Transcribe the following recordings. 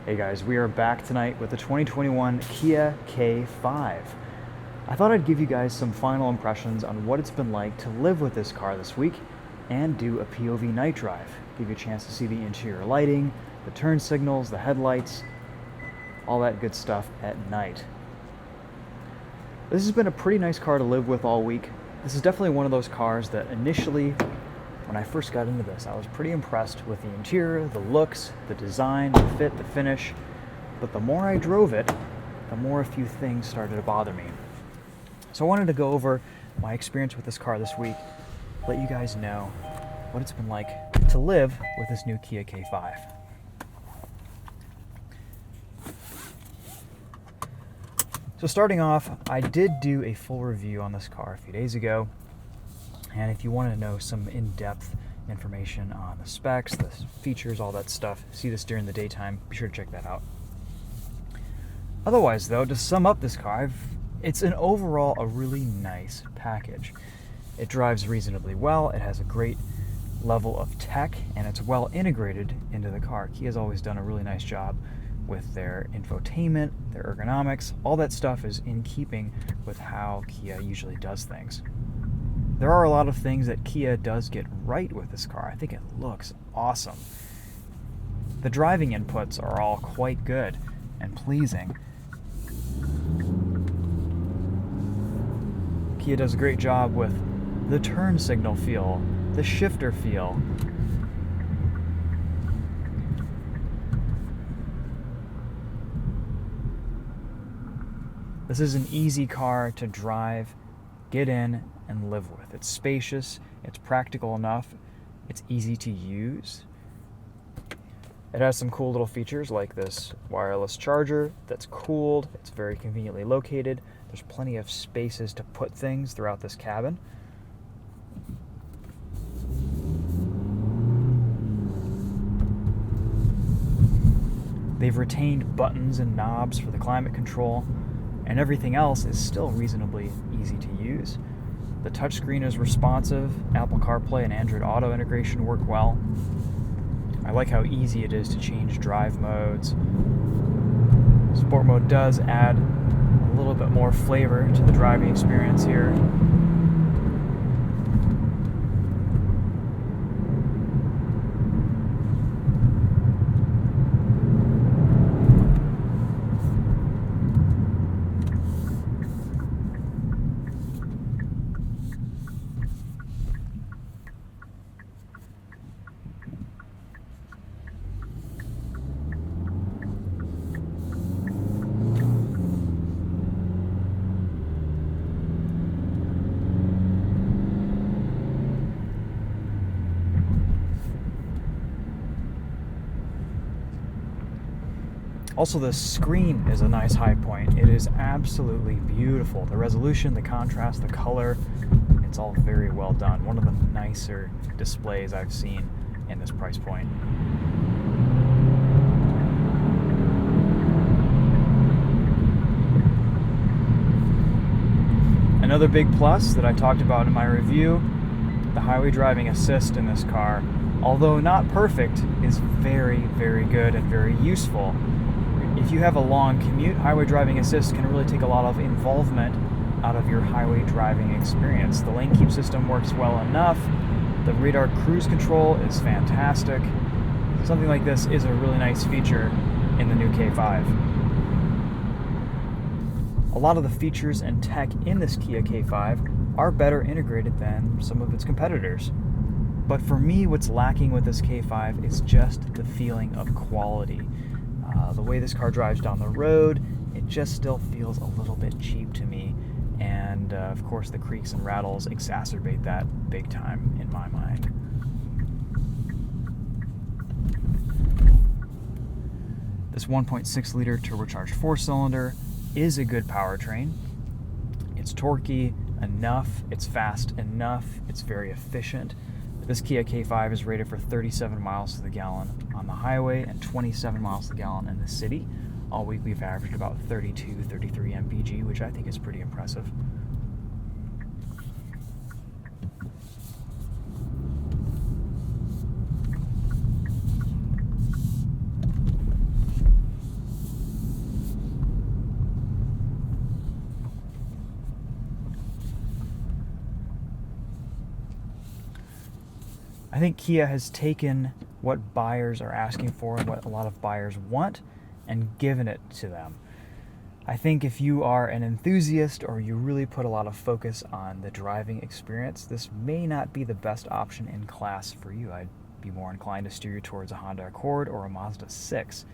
Hey guys, we are back tonight with the 2021 Kia K5. I thought I'd give you guys some final impressions on what it's been like to live with this car this week and do a POV night drive. Give you a chance to see the interior lighting, the turn signals, the headlights, all that good stuff at night. This has been a pretty nice car to live with all week. This is definitely one of those cars that initially, when I first got into this, I was pretty impressed with the interior, the looks, the design, the fit, the finish. But the more I drove it, the more a few things started to bother me. So I wanted to go over my experience with this car this week, let you guys know what it's been like to live with this new Kia K5. So starting off, I did do a full review on this car a few days ago. And if you want to know some in-depth information on the specs, the features, all that stuff, see this during the daytime, be sure to check that out. Otherwise, though, to sum up this car, it's an overall a really nice package. It drives reasonably well, it has a great level of tech, and it's well integrated into the car. Kia's always done a really nice job with their infotainment, their ergonomics. All that stuff is in keeping with how Kia usually does things. There are a lot of things that Kia does get right with this car. I think it looks awesome. The driving inputs are all quite good and pleasing. Kia does a great job with the turn signal feel, the shifter feel. This is an easy car to drive, get in, and live with. It's spacious, it's practical enough, it's easy to use. It has some cool little features like this wireless charger that's cooled, it's very conveniently located, there's plenty of spaces to put things throughout this cabin. They've retained buttons and knobs for the climate control, and everything else is still reasonably easy to use. The touchscreen is responsive, Apple CarPlay and Android Auto integration work well. I like how easy it is to change drive modes. Sport mode does add a little bit more flavor to the driving experience here. Also, the screen is a nice high point. It is absolutely beautiful. The resolution, the contrast, the color, it's all very well done. One of the nicer displays I've seen in this price point. Another big plus that I talked about in my review, the highway driving assist in this car, although not perfect, is very, very good and very useful. If you have a long commute, highway driving assist can really take a lot of involvement out of your highway driving experience. The lane keep system works well enough. The radar cruise control is fantastic. Something like this is a really nice feature in the new K5. A lot of the features and tech in this Kia K5 are better integrated than some of its competitors. But for me, what's lacking with this K5 is just the feeling of quality. The way this car drives down the road, it just still feels a little bit cheap to me. And of course, the creaks and rattles exacerbate that big time in my mind. This 1.6 liter turbocharged 4-cylinder is a good powertrain. It's torquey enough, it's fast enough, it's very efficient. This Kia K5 is rated for 37 miles to the gallon on the highway and 27 miles to the gallon in the city. All week we've averaged about 32, 33 mpg, which I think is pretty impressive. I think Kia has taken what buyers are asking for and what a lot of buyers want and given it to them. I think if you are an enthusiast or you really put a lot of focus on the driving experience, this may not be the best option in class for you. I'd be more inclined to steer you towards a Honda Accord or a Mazda 6.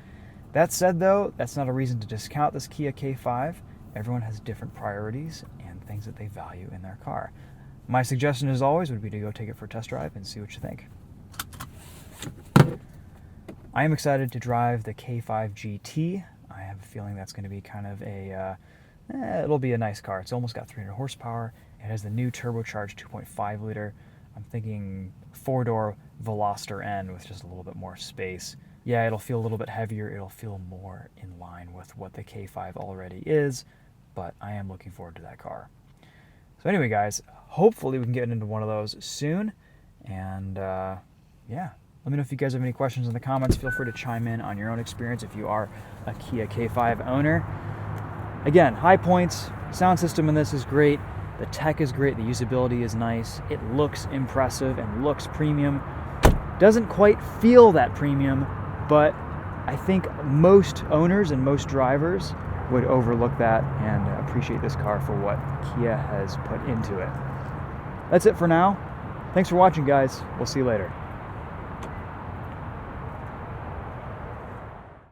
That said, though, that's not a reason to discount this Kia K5. Everyone has different priorities and things that they value in their car. My suggestion, as always, would be to go take it for a test drive and see what you think. I am excited to drive the K5 GT. I have a feeling that's going to be kind of it'll be a nice car. It's almost got 300 horsepower. It has the new turbocharged 2.5 liter. I'm thinking 4-door Veloster N with just a little bit more space. Yeah, it'll feel a little bit heavier. It'll feel more in line with what the K5 already is, but I am looking forward to that car. So anyway, guys, hopefully we can get into one of those soon. And yeah, let me know if you guys have any questions in the comments. Feel free to chime in on your own experience if you are a Kia K5 owner. Again, high points. Sound system in this is great. The tech is great. The usability is nice. It looks impressive and looks premium. Doesn't quite feel that premium, but I think most owners and most drivers would overlook that and appreciate this car for what Kia has put into it. That's it for now. Thanks for watching, guys. We'll see you later.